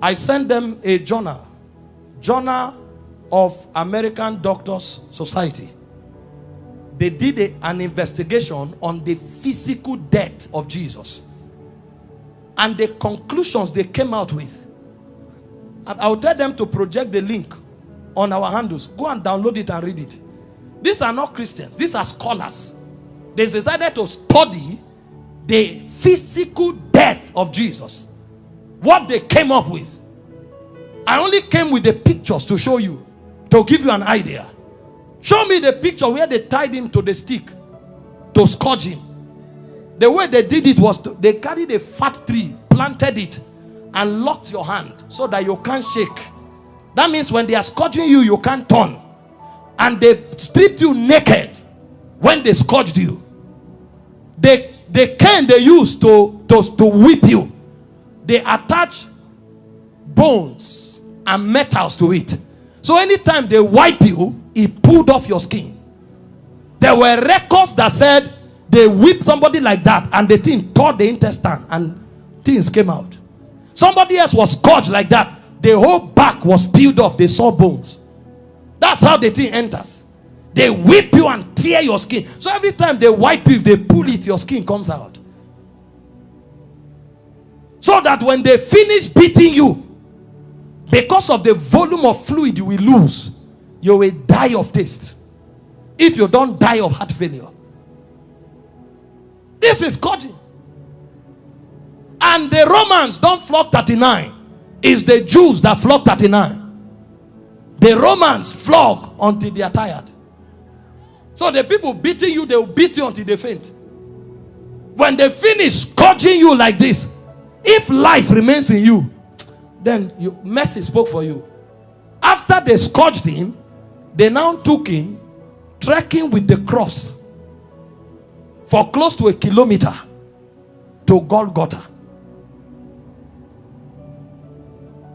I sent them a journal of American Doctors Society. They did an investigation on the physical death of Jesus. And the conclusions they came out with. And I'll tell them to project the link on our handles. Go and download it and read it. These are not Christians. These are scholars. They decided to study the physical death of Jesus. What they came up with. I only came with the pictures to show you. To give you an idea. Show me the picture where they tied him to the stick. To scourge him. The way they did it was they carried a fat tree, planted it, and locked your hand so that you can't shake. That means when they are scourging you, you can't turn. And they stripped you naked when they scourged you. The cane they used to whip you, they attach bones and metals to it. So anytime they wipe you, it pulled off your skin. There were records that said they whipped somebody like that and the thing tore the intestine and things came out. Somebody else was scourged like that. The whole back was peeled off. They saw bones. That's how the thing enters. They whip you and tear your skin. So every time they wipe you, if they pull it, your skin comes out. So that when they finish beating you, because of the volume of fluid you will lose, you will die of taste. If you don't die of heart failure. This is scourging. And the Romans don't flog 39. It's the Jews that flog 39. The Romans flog until they are tired. So the people beating you, they will beat you until they faint. When they finish scourging you like this, if life remains in you, then mercy spoke for you. After they scourged him, they now took him trekking with the cross for close to 1 kilometer to Golgotha.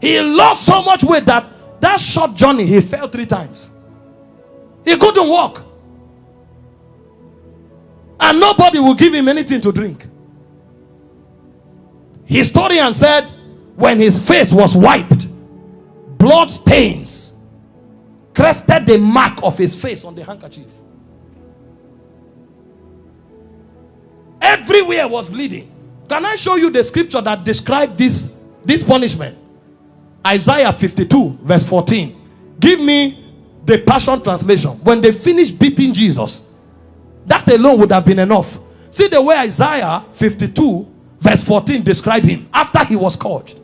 He lost so much weight that short journey he fell 3 times. He couldn't walk. And nobody will give him anything to drink. Historian said when his face was wiped, blood stains crested the mark of his face on the handkerchief. Everywhere was bleeding. Can I show you the scripture that described this punishment? Isaiah 52 verse 14. Give me the Passion Translation. When they finished beating Jesus, that alone would have been enough. See the way Isaiah 52 verse 14 described him after he was scourged.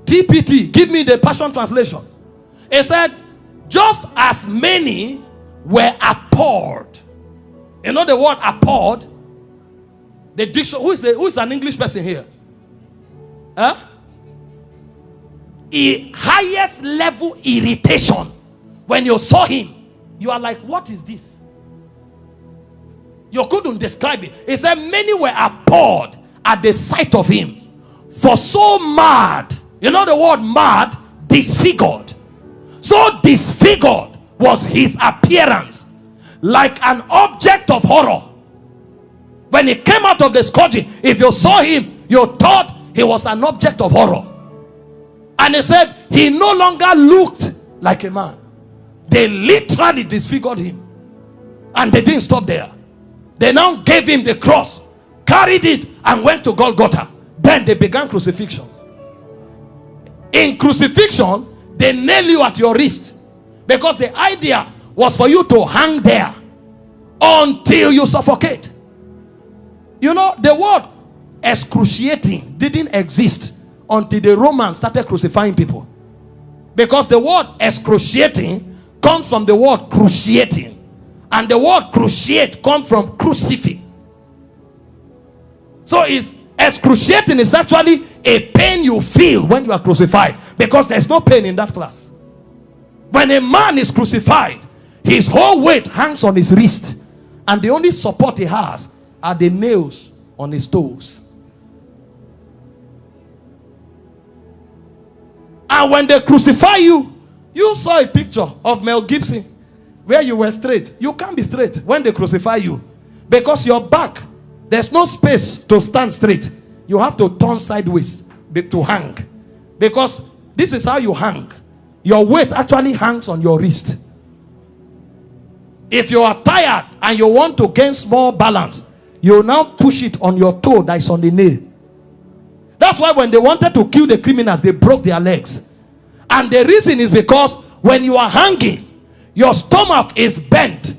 TPT, give me the Passion Translation. It said, just as many were abhorred. You know the word abhorred? The diction. Who is an English person here? Huh? Highest level irritation. When you saw him, you are like, what is this? You couldn't describe it. It said many were abhorred at the sight of him. For so mad, you know the word mad, disfigured. So disfigured was his appearance, like an object of horror. When he came out of the scourging, if you saw him, you thought he was an object of horror. And he said he no longer looked like a man. They literally disfigured him. And they didn't stop there. They now gave him the cross, carried it, and went to Golgotha. Then they began crucifixion. In crucifixion, they nail you at your wrist, because the idea was for you to hang there until you suffocate. You know, the word excruciating didn't exist until the Romans started crucifying people. Because the word excruciating comes from the word cruciating. And the word cruciate comes from crucifix. So it's excruciating is actually a pain you feel when you are crucified. Because there's no pain in that class. When a man is crucified, his whole weight hangs on his wrist. And the only support he has are the nails on his toes. And when they crucify you, you saw a picture of Mel Gibson where you were straight. You can't be straight when they crucify you, because your back, there's no space to stand straight. you have to turn sideways to hang. Because this is how you hang. Your weight actually hangs on your wrist. If you are tired and you want to gain small balance, you now push it on your toe that is on the nail. That's why when they wanted to kill the criminals, they broke their legs. And the reason is because when you are hanging, your stomach is bent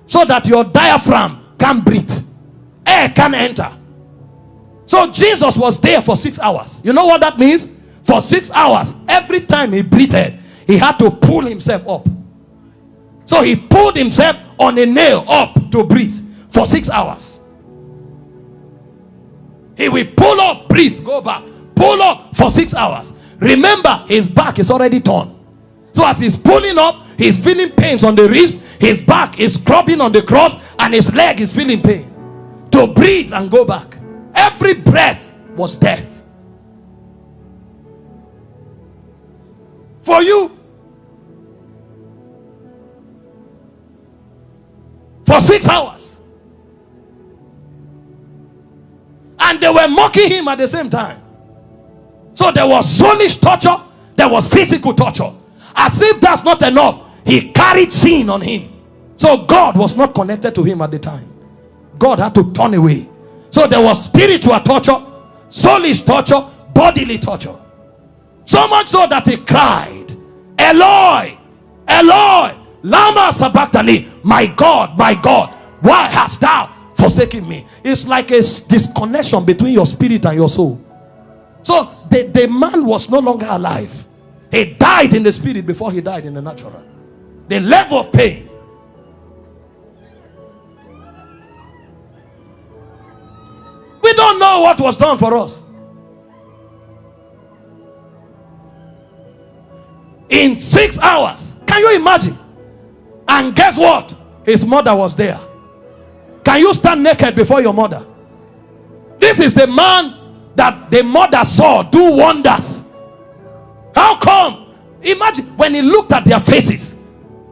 so that your diaphragm can't breathe. Air can't enter. So Jesus was there for 6 hours. You know what that means? For 6 hours, every time he breathed, he had to pull himself up. So he pulled himself on a nail up to breathe for 6 hours. He will pull up, breathe, go back, pull up for 6 hours. Remember, his back is already torn. So as he's pulling up, he's feeling pains on the wrist, his back is scrubbing on the cross, and his leg is feeling pain. To breathe and go back. Every breath was death. For you. For 6 hours. And they were mocking him at the same time. So there was soulish torture, there was physical torture. As if that's not enough, he carried sin on him. So God was not connected to him at the time. God had to turn away. So there was spiritual torture, soulish torture, bodily torture. So much so that he cried, Eloi, Eloi, lama sabachthani, my God, why hast thou forsaken me? It's like a disconnection between your spirit and your soul. So the man was no longer alive. He died in the spirit before he died in the natural. The level of pain. We don't know what was done for us. In 6 hours. Can you imagine? And guess what? His mother was there. Can you stand naked before your mother? This is the man that the mother saw do wonders. How come? Imagine when he looked at their faces.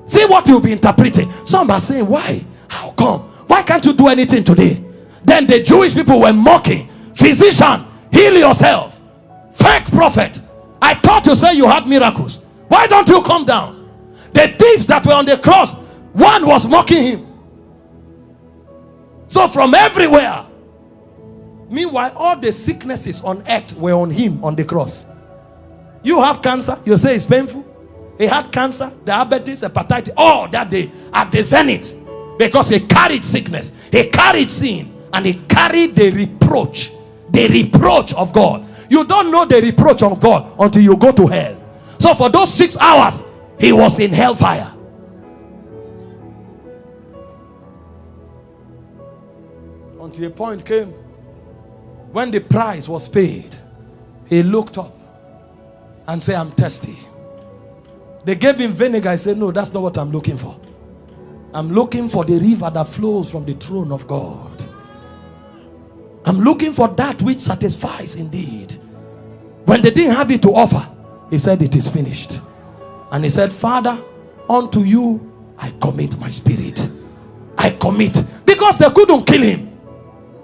See what you'll be interpreting. Some are saying, why? How come? Why can't you do anything today? Then the Jewish people were mocking. Physician, heal yourself. Fake prophet, I thought you said you had miracles. Why don't you come down? The thieves that were on the cross, one was mocking him. So from everywhere. Meanwhile, all the sicknesses on earth were on him on the cross. You have cancer, you say it's painful. He had cancer, diabetes, hepatitis, all that day at the zenith. Because he carried sickness, he carried sin, and he carried the reproach of God. You don't know the reproach of God until you go to hell. So for those 6 hours, he was in hellfire. Until a point came when the price was paid, he looked up and said, I'm thirsty. They gave him vinegar. He said, no, that's not what I'm looking for. I'm looking for the river that flows from the throne of God. I'm looking for that which satisfies indeed. When they didn't have it to offer, he said, it is finished. And he said, Father, unto you I commit my spirit. I commit. Because they couldn't kill him.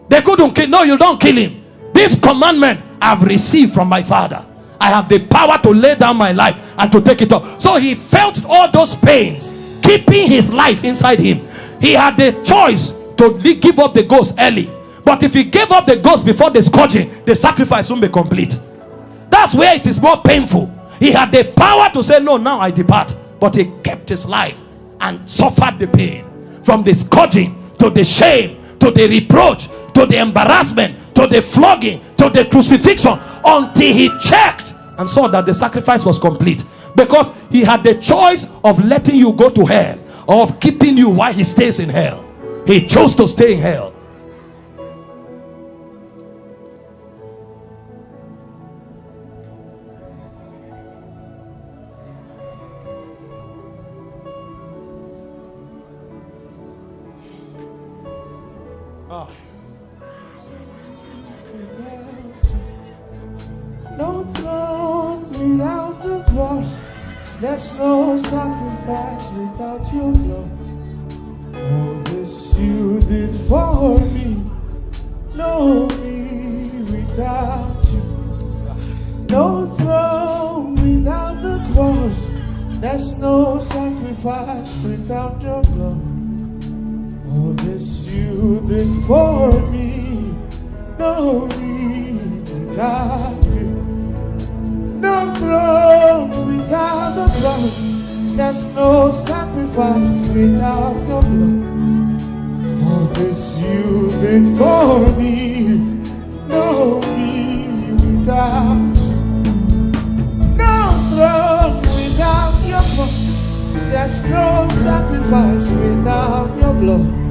They couldn't kill. No, you don't kill him. This commandment I've received from my Father. I have the power to lay down my life and to take it up. So he felt all those pains, keeping his life inside him. He had the choice to give up the ghost early. But if he gave up the ghost before the scourging, the sacrifice won't be complete. That's where it is more painful. He had the power to say, no, now I depart. But he kept his life and suffered the pain. From the scourging, to the shame, to the reproach, to the embarrassment, to the flogging, to the crucifixion, until he checked and saw that the sacrifice was complete. Because he had the choice of letting you go to hell or of keeping you while he stays in hell. He chose to stay in hell. No throne without the cross. There's no sacrifice without your blood. All this you did for me. Know me with without you. No throne without the cross. There's no sacrifice without your blood. All this you did for me. No need without you. No throne without the cross. There's no sacrifice without your blood. All this you did for me. No need without you. No throne without your blood. There's no sacrifice without your blood.